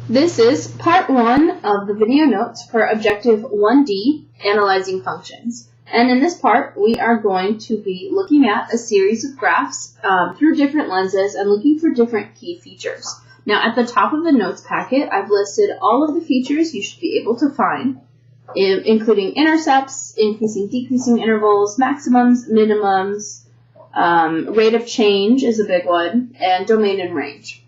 This is part 1 of the video notes for Objective 1D, Analyzing Functions. And in this part, we are going to be looking at a series of graphs through different lenses and looking for different key features. Now, at the top of the notes packet, I've listed all of the features you should be able to find, including intercepts, increasing, decreasing intervals, maximums, minimums, rate of change is a big one, and domain and range.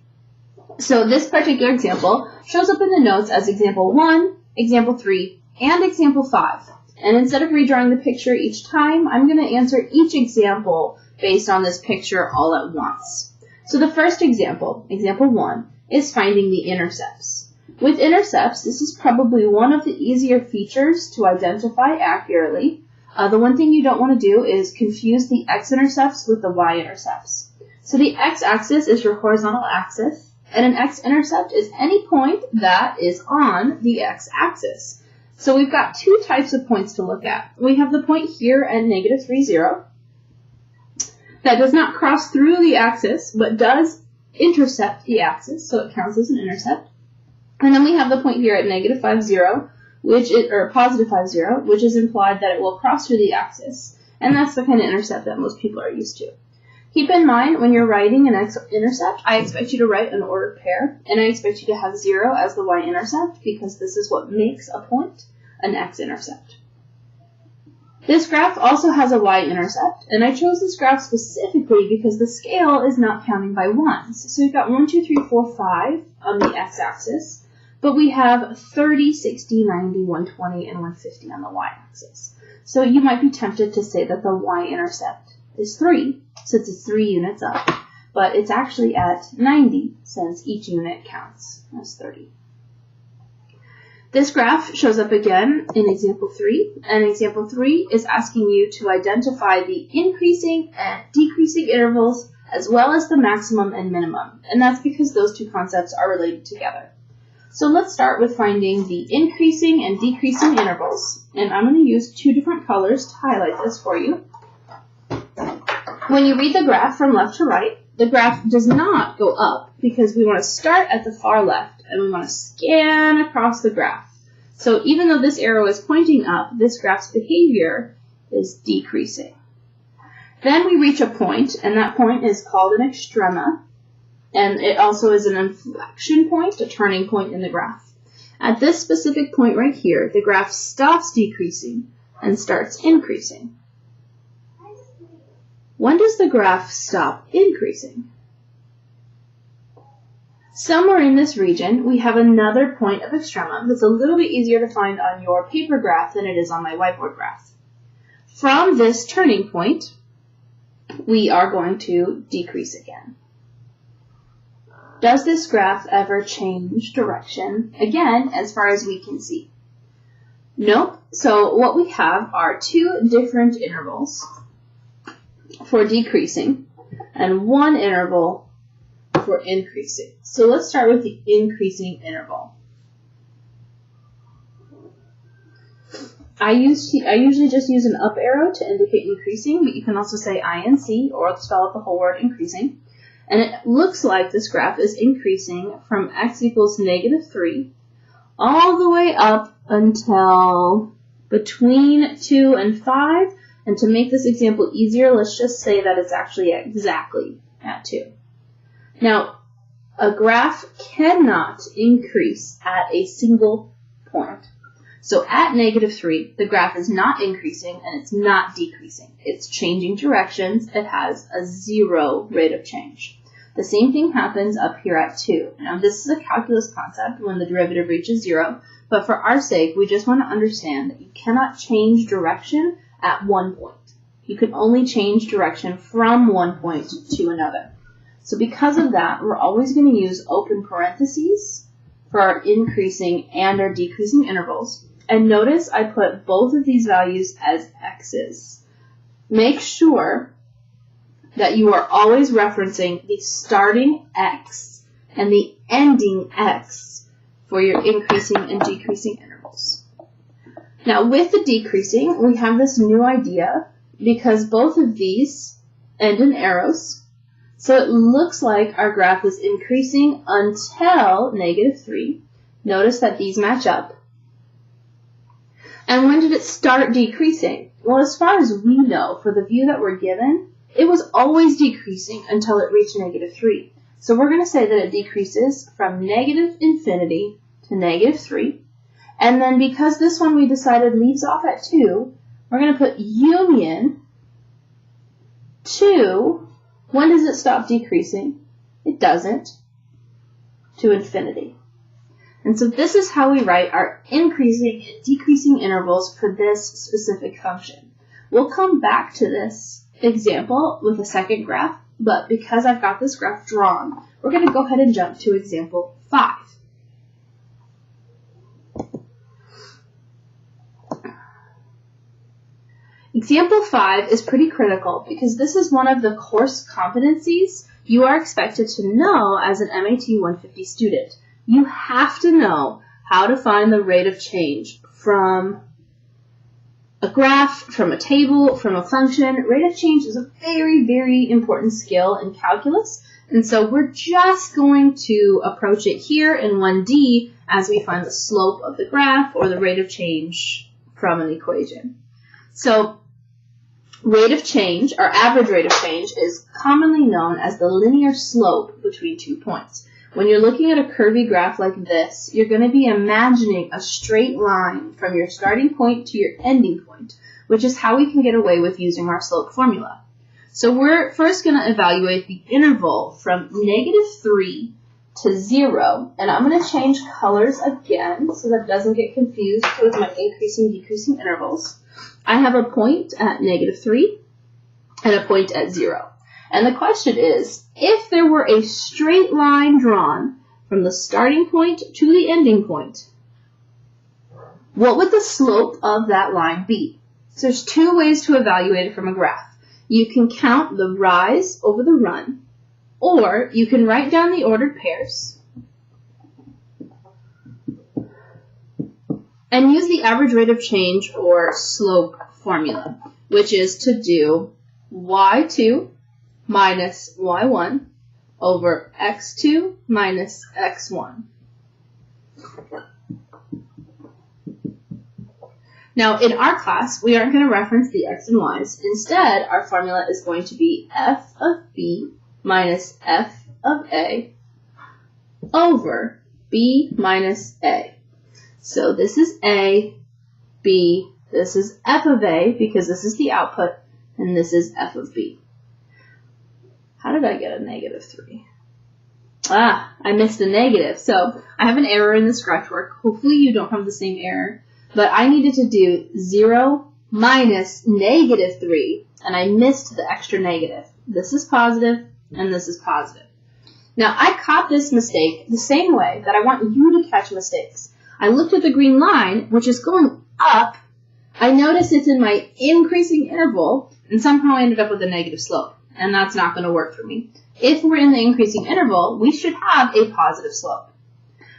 So this particular example shows up in the notes as example 1, example 3, and example 5. And instead of redrawing the picture each time, I'm going to answer each example based on this picture all at once. So the first example, example 1, is finding the intercepts. With intercepts, this is probably one of the easier features to identify accurately. The one thing you don't want to do is confuse the x-intercepts with the y-intercepts. So the x-axis is your horizontal axis, and an x-intercept is any point that is on the x-axis. So we've got two types of points to look at. We have the point here at negative 3, 0. That does not cross through the axis, but does intercept the axis, so it counts as an intercept. And then we have the point here at negative 5, 0, or positive 5, 0, which is implied that it will cross through the axis. And that's the kind of intercept that most people are used to. Keep in mind, when you're writing an x-intercept, I expect you to write an ordered pair, and I expect you to have 0 as the y-intercept, because this is what makes a point an x-intercept. This graph also has a y-intercept, and I chose this graph specifically because the scale is not counting by ones. So we've got 1, 2, 3, 4, 5 on the x-axis, but we have 30, 60, 90, 120, and 150 on the y-axis. So you might be tempted to say that the y-intercept is 3, since it's 3 units up, but it's actually at 90 since each unit counts as 30. This graph shows up again in example 3, and example 3 is asking you to identify the increasing and decreasing intervals as well as the maximum and minimum, and that's because those two concepts are related together. So let's start with finding the increasing and decreasing intervals, and I'm going to use two different colors to highlight this for you. When you read the graph from left to right, the graph does not go up because we want to start at the far left and we want to scan across the graph. So even though this arrow is pointing up, this graph's behavior is decreasing. Then we reach a point, and that point is called an extrema, and it also is an inflection point, a turning point in the graph. At this specific point right here, the graph stops decreasing and starts increasing. When does the graph stop increasing? Somewhere in this region, we have another point of extrema that's a little bit easier to find on your paper graph than it is on my whiteboard graph. From this turning point, we are going to decrease again. Does this graph ever change direction again as far as we can see? Nope. So what we have are two different intervals for decreasing and one interval for increasing. So let's start with the increasing interval. I usually just use an up arrow to indicate increasing, but you can also say INC or spell out the whole word increasing. And it looks like this graph is increasing from x equals negative 3 all the way up until between 2 and 5. And to make this example easier, let's just say that it's actually exactly at 2. Now, a graph cannot increase at a single point. So at negative 3, the graph is not increasing and it's not decreasing. It's changing directions. It has a 0 rate of change. The same thing happens up here at 2. Now, this is a calculus concept when the derivative reaches 0, but for our sake, we just want to understand that you cannot change direction at one point. You can only change direction from one point to another. So because of that, we're always going to use open parentheses for our increasing and our decreasing intervals. And notice I put both of these values as x's. Make sure that you are always referencing the starting x and the ending x for your increasing and decreasing intervals. Now with the decreasing, we have this new idea because both of these end in arrows. So it looks like our graph is increasing until negative 3. Notice that these match up. And when did it start decreasing? Well, as far as we know, for the view that we're given, it was always decreasing until it reached -3. So we're going to say that it decreases from -infinity to -3. And then because this one we decided leaves off at 2, we're going to put union 2. When does it stop decreasing? It doesn't. To infinity. And so this is how we write our increasing and decreasing intervals for this specific function. We'll come back to this example with a second graph, but because I've got this graph drawn, we're going to go ahead and jump to example 5. Example 5 is pretty critical because this is one of the course competencies you are expected to know as an MAT 150 student. You have to know how to find the rate of change from a graph, from a table, from a function. Rate of change is a very, very important skill in calculus, and so we're just going to approach it here in 1D as we find the slope of the graph or the rate of change from an equation. So rate of change, or average rate of change, is commonly known as the linear slope between 2 points. When you're looking at a curvy graph like this, you're going to be imagining a straight line from your starting point to your ending point, which is how we can get away with using our slope formula. So we're first going to evaluate the interval from -3 to 0, and I'm going to change colors again so that it doesn't get confused with my increasing and decreasing intervals. I have a point at -3 and a point at 0. And the question is, if there were a straight line drawn from the starting point to the ending point, what would the slope of that line be? So there's 2 ways to evaluate it from a graph. You can count the rise over the run, or you can write down the ordered pairs and use the average rate of change or slope formula, which is to do y2 minus y1 over x2 minus x1. Now, in our class, we aren't going to reference the x and y's. Instead, our formula is going to be f of b minus f of a over b minus a. So this is a, b, this is f of a because this is the output, and this is f of b. How did I get a -3? I missed a negative. So I have an error in the scratch work. Hopefully you don't have the same error. But I needed to do 0 minus -3, and I missed the extra negative. This is positive, and this is positive. Now, I caught this mistake the same way that I want you to catch mistakes. I looked at the green line, which is going up. I noticed it's in my increasing interval, and somehow I ended up with a negative slope. And that's not going to work for me. If we're in the increasing interval, we should have a positive slope.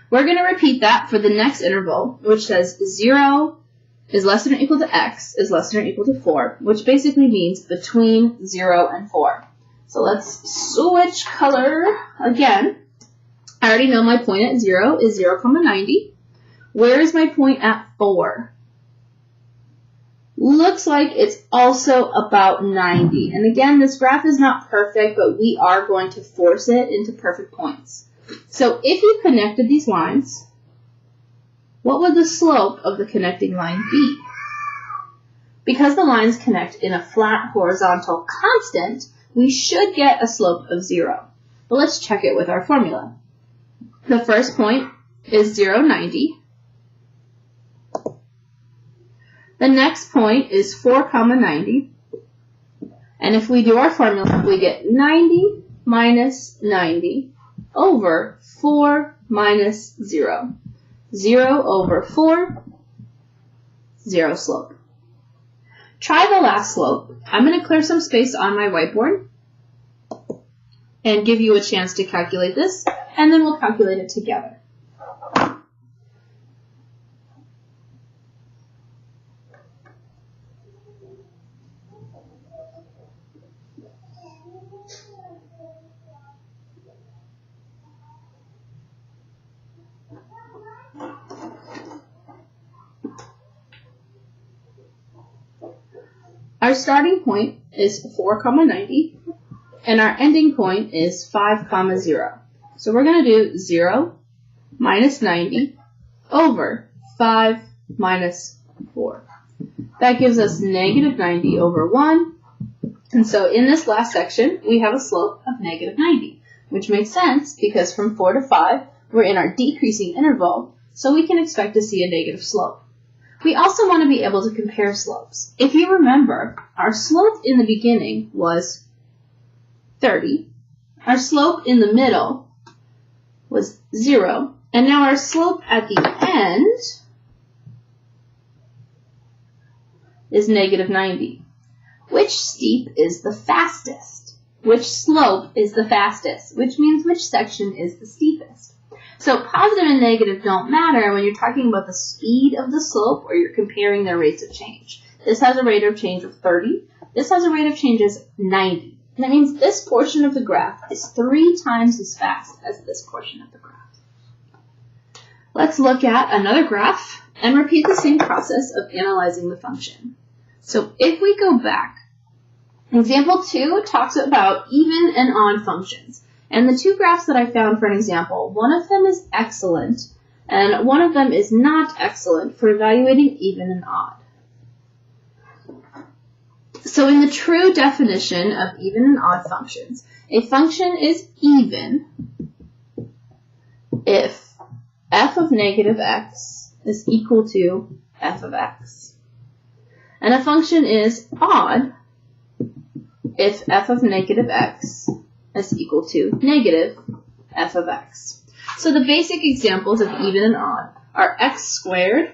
We're going to repeat that for the next interval, which says 0 is less than or equal to x is less than or equal to 4, which basically means between 0 and 4. So let's switch color again. I already know my point at 0 is 0,90. Where is my point at 4? Looks like it's also about 90. And again, this graph is not perfect, but we are going to force it into perfect points. So if you connected these lines, what would the slope of the connecting line be? Because the lines connect in a flat horizontal constant, we should get a slope of 0. But let's check it with our formula. The first point is 0,90. The next point is 4,90. And if we do our formula, we get 90 minus 90 over 4 minus 0. 0 over 4, 0 slope. Try the last slope. I'm going to clear some space on my whiteboard and give you a chance to calculate this, and then we'll calculate it together. Our starting point is 4, 90, and our ending point is 5, 0. So we're going to do 0 minus 90 over 5 minus 4. That gives us negative 90 over 1. And so in this last section, we have a slope of negative 90, which makes sense because from 4 to 5, we're in our decreasing interval, so we can expect to see a negative slope. We also want to be able to compare slopes. If you remember, our slope in the beginning was 30. Our slope in the middle was 0. And now our slope at the end is negative 90. Which steep is the fastest? Which slope is the fastest? Which means which section is the steepest? So positive and negative don't matter when you're talking about the speed of the slope or you're comparing their rates of change. This has a rate of change of 30. This has a rate of change of 90. And that means this portion of the graph is 3 times as fast as this portion of the graph. Let's look at another graph and repeat the same process of analyzing the function. So if we go back, example 2 talks about even and odd functions. And the 2 graphs that I found for an example, one of them is excellent and one of them is not excellent for evaluating even and odd. So in the true definition of even and odd functions, a function is even if f of negative x is equal to f of x. And a function is odd if f of negative x is equal to negative f of x. So the basic examples of even and odd are x squared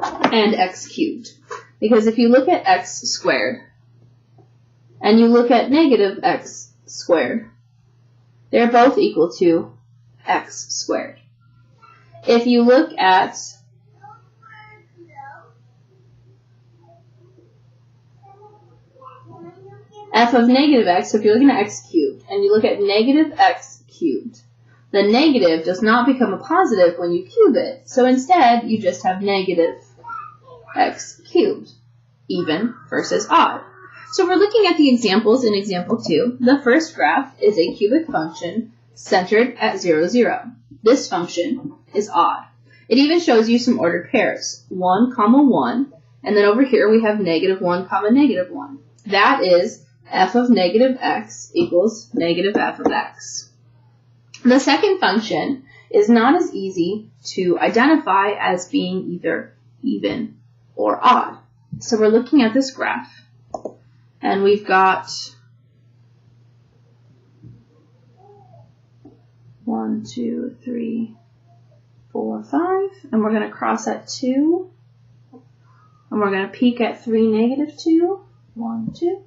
and x cubed. Because if you look at x squared and you look at negative x squared, they're both equal to x squared. If you look at f of negative x, so if you're looking at x cubed, and you look at negative x cubed, the negative does not become a positive when you cube it, so instead you just have negative x cubed, even versus odd. So we're looking at the examples in example 2. The first graph is a cubic function centered at 0, 0. This function is odd. It even shows you some ordered pairs, 1, 1, and then over here we have negative 1, negative 1. That is f of negative x equals negative f of x. The second function is not as easy to identify as being either even or odd. So we're looking at this graph, and we've got 1, 2, 3, 4, 5, and we're going to cross at 2, and we're going to peak at 3, negative 2, 1, 2,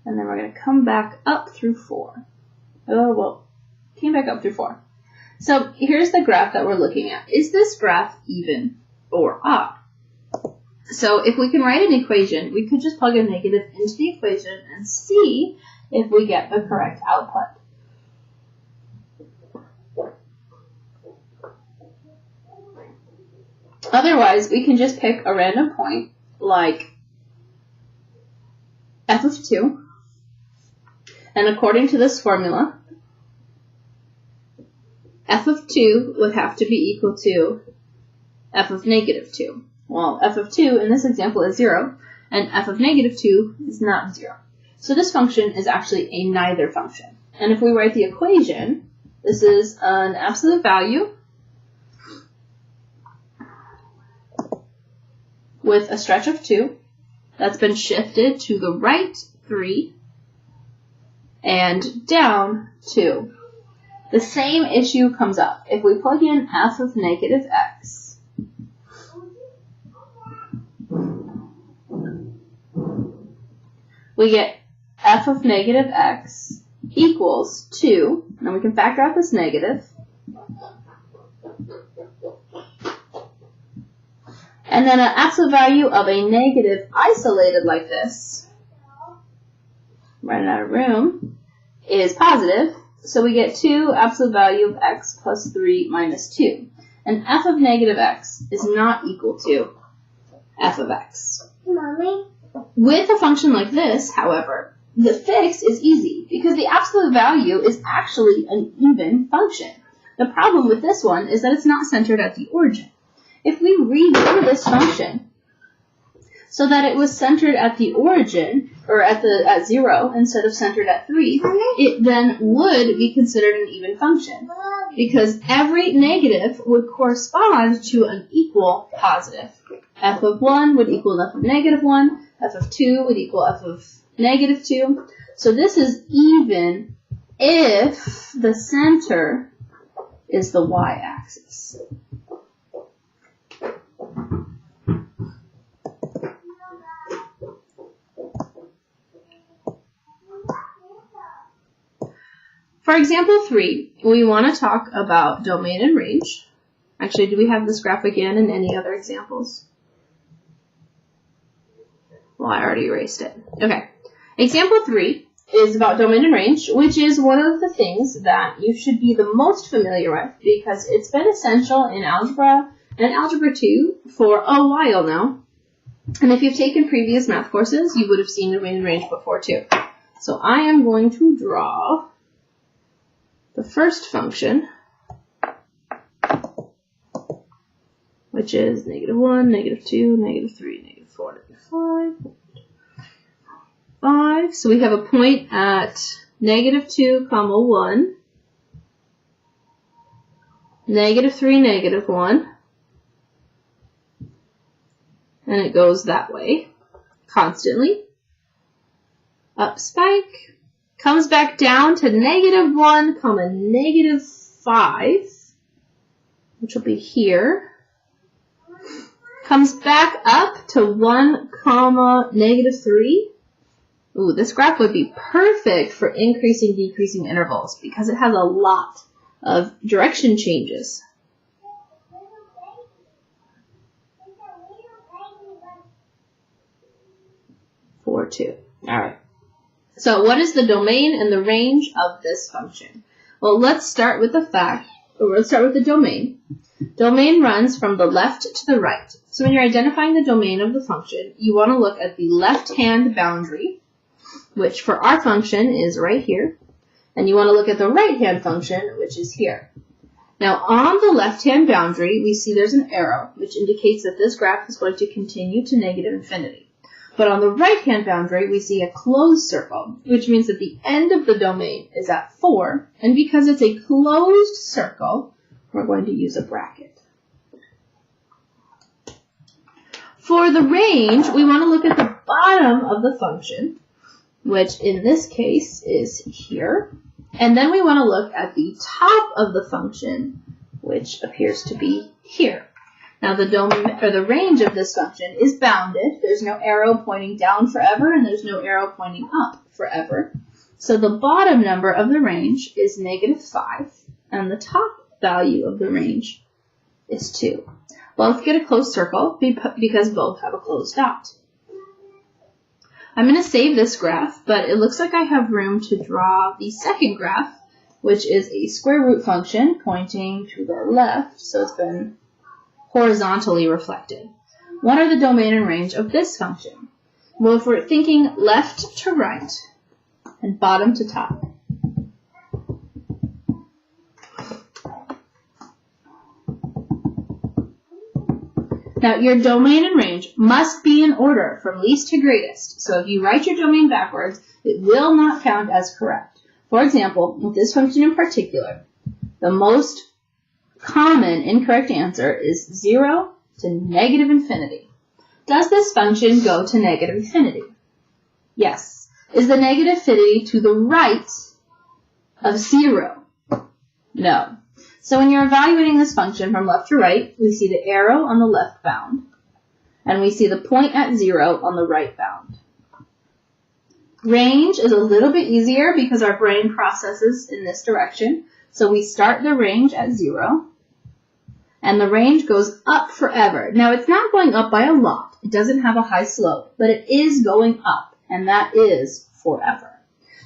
and then we're going to come back up through 4. Oh, well, came back up through 4. So here's the graph that we're looking at. Is this graph even or odd? So if we can write an equation, we could just plug a negative into the equation and see if we get the correct output. Otherwise, we can just pick a random point like f of 2. And according to this formula, f of 2 would have to be equal to f of negative 2. Well, f of 2 in this example is 0, and f of negative 2 is not 0. So this function is actually a neither function. And if we write the equation, this is an absolute value with a stretch of 2 that's been shifted to the right 3 and down 2. The same issue comes up. If we plug in f of negative x, we get f of negative x equals 2, and we can factor out this negative, and then an absolute value of a negative isolated like this, running out of room, is positive, so we get 2 absolute value of x plus 3 minus 2. And f of negative x is not equal to f of x. Mommy? With a function like this, however, the fix is easy because the absolute value is actually an even function. The problem with this one is that it's not centered at the origin. If we redo this function so that it was centered at the origin, or at 0 instead of centered at 3, it then would be considered an even function because every negative would correspond to an equal positive. F of 1 would equal f of negative 1, f of 2 would equal f of negative 2. So this is even if the center is the y-axis. For example 3, we want to talk about domain and range. Actually, do we have this graph again in any other examples? Well, I already erased it. Okay. Example 3 is about domain and range, which is one of the things that you should be the most familiar with because it's been essential in algebra and algebra 2 for a while now. And if you've taken previous math courses, you would have seen domain and range before too. So I am going to draw the first function, which is negative 1, negative 2, negative 3, negative 4, negative 5, 5. So we have a point at negative 2, comma 1, negative 3, negative 1, and it goes that way constantly. Up spike, comes back down to negative 1, comma negative 5, which will be here. Comes back up to 1, comma negative 3. Ooh, this graph would be perfect for increasing, decreasing intervals because it has a lot of direction changes. 4, 2. All right. So what is the domain and the range of this function? Well, let's start with the domain. Domain runs from the left to the right. So when you're identifying the domain of the function, you want to look at the left-hand boundary, which for our function is right here. And you want to look at the right-hand function, which is here. Now, on the left-hand boundary, we see there's an arrow, which indicates that this graph is going to continue to negative infinity. But on the right-hand boundary, we see a closed circle, which means that the end of the domain is at 4. And because it's a closed circle, we're going to use a bracket. For the range, we want to look at the bottom of the function, which in this case is here. And then we want to look at the top of the function, which appears to be here. Now the domain or the range of this function is bounded. There's no arrow pointing down forever, and there's no arrow pointing up forever. So the bottom number of the range is negative 5, and the top value of the range is 2. Both get a closed circle because both have a closed dot. I'm going to save this graph, but it looks like I have room to draw the second graph, which is a square root function pointing to the left, so it's been horizontally reflected. What are the domain and range of this function? Well, if we're thinking left to right and bottom to top, now, your domain and range must be in order from least to greatest. So if you write your domain backwards, it will not count as correct. For example, with this function in particular, the most common incorrect answer is 0 to negative infinity. Does this function go to negative infinity? Yes. Is the negative infinity to the right of 0? No. So when you're evaluating this function from left to right, we see the arrow on the left bound, and we see the point at 0 on the right bound. Range is a little bit easier because our brain processes in this direction. So we start the range at 0, and the range goes up forever. Now it's not going up by a lot. It doesn't have a high slope, but it is going up, and that is forever.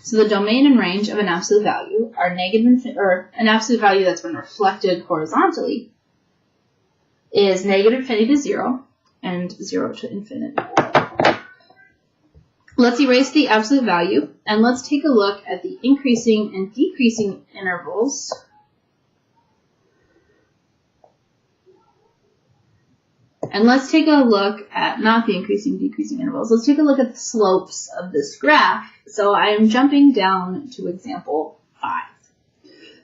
So the domain and range of an absolute value are an absolute value that's been reflected horizontally is negative infinity to 0 and 0 to infinity. let's erase the absolute value, and let's take a look at the increasing and decreasing intervals. And let's take a look at, not the increasing, decreasing intervals, let's take a look at the slopes of this graph. So I am jumping down to example 5.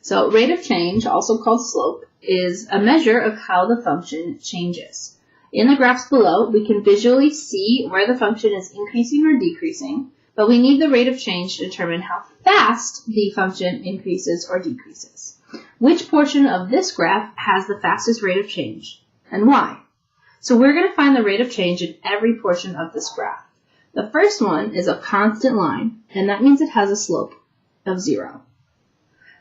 So rate of change, also called slope, is a measure of how the function changes. In the graphs below, we can visually see where the function is increasing or decreasing, but we need the rate of change to determine how fast the function increases or decreases. Which portion of this graph has the fastest rate of change, and why? So we're going to find the rate of change in every portion of this graph. The first one is a constant line, and that means it has a slope of 0.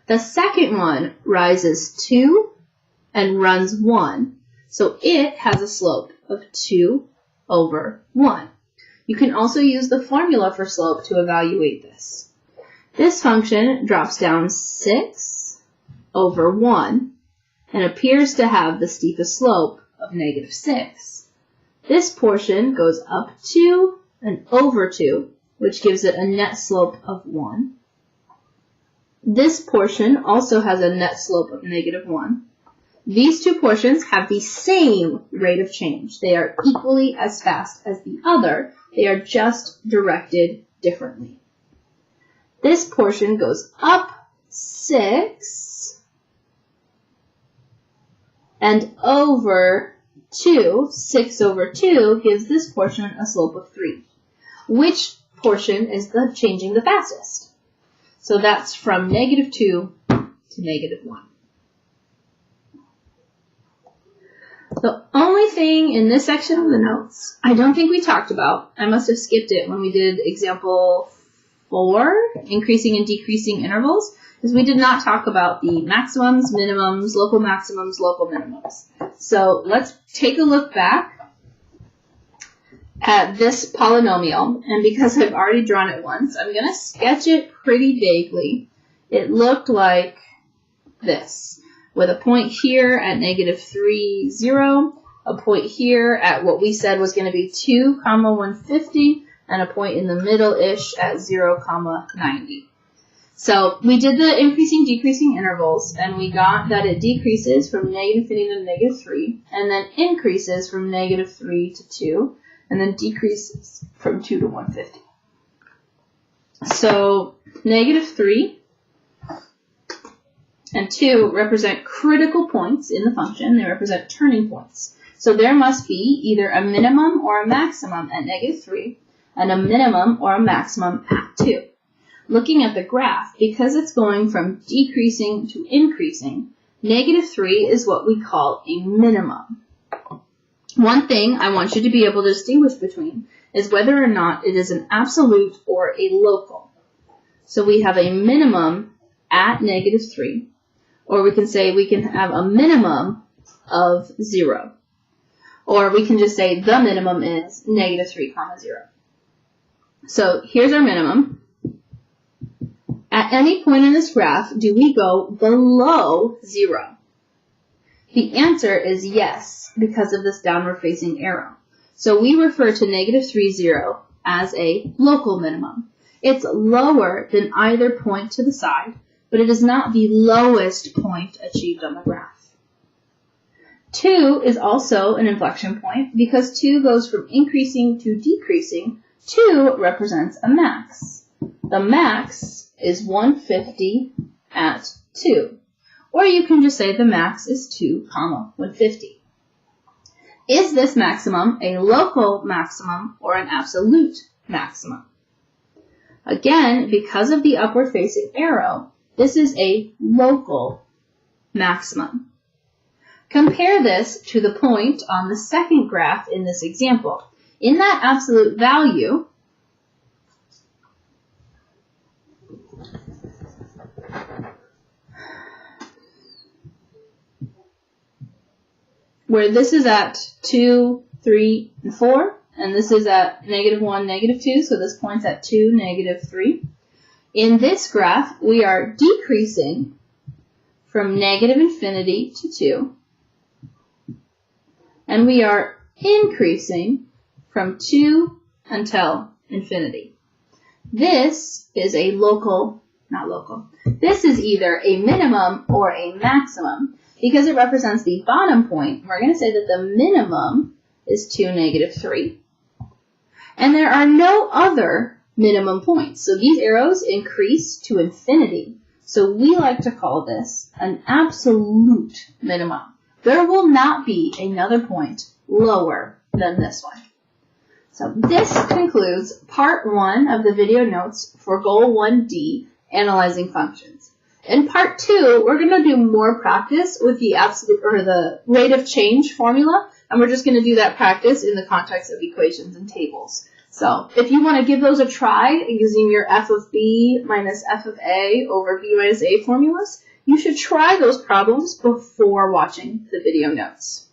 The second one rises 2 and runs 1, so it has a slope of 2 over 1. You can also use the formula for slope to evaluate this. This function drops down 6 over 1 and appears to have the steepest slope of -6. This portion goes up 2 and over 2, which gives it a net slope of 1. This portion also has a net slope of -1. These two portions have the same rate of change. They are equally as fast as the other. They are just directed differently. This portion goes up 6 and over 2. 6 over 2 gives this portion a slope of 3. Which portion is changing the fastest? So that's from -2 to -1. The only thing in this section of the notes I don't think we talked about, I must have skipped it when we did example 4, increasing and decreasing intervals, is we did not talk about the maximums, minimums, local maximums, local minimums. So let's take a look back at this polynomial, and because I've already drawn it once, I'm going to sketch it pretty vaguely. It looked like this, with a point here at -3, 0, a point here at what we said was going to be 2, 150, and a point in the middle-ish at 0, 90. So we did the increasing, decreasing intervals, and we got that it decreases from -∞ to -3, and then increases from -3 to 2, and then decreases from 2 to 150. So -3 and 2 represent critical points in the function. They represent turning points. So there must be either a minimum or a maximum at -3 and a minimum or a maximum at 2. Looking at the graph, because it's going from decreasing to increasing, -3 is what we call a minimum. One thing I want you to be able to distinguish between is whether or not it is an absolute or a local. So we have a minimum at -3, or we can say we can have a minimum of 0. Or we can just say the minimum is -3, 0. So here's our minimum. At any point in this graph, do we go below 0? The answer is yes, because of this downward facing arrow. So we refer to -3, 0 as a local minimum. It's lower than either point to the side, but it is not the lowest point achieved on the graph. 2 is also an inflection point because 2 goes from increasing to decreasing. 2 represents a max. The max is 150 at 2. Or you can just say the max is 2, 150. Is this maximum a local maximum or an absolute maximum? Again, because of the upward facing arrow, this is a local maximum. Compare this to the point on the second graph in this example. In that absolute value, where this is at 2, 3, and 4, and this is at -1, -2, so this point's at 2, -3. In this graph, we are decreasing from -∞ to 2, and we are increasing from 2 until infinity. this is a this is either a minimum or a maximum. Because it represents the bottom point, we're going to say that the minimum is 2, -3. And there are no other minimum points. So these arrows increase to infinity. So we like to call this an absolute minimum. There will not be another point lower than this one. So this concludes part 1 of the video notes for Goal 1D, analyzing functions. In part 2, we're going to do more practice with the absolute or the rate of change formula, and we're just going to do that practice in the context of equations and tables. So if you want to give those a try using your f of b minus f of a over b minus a formulas, you should try those problems before watching the video notes.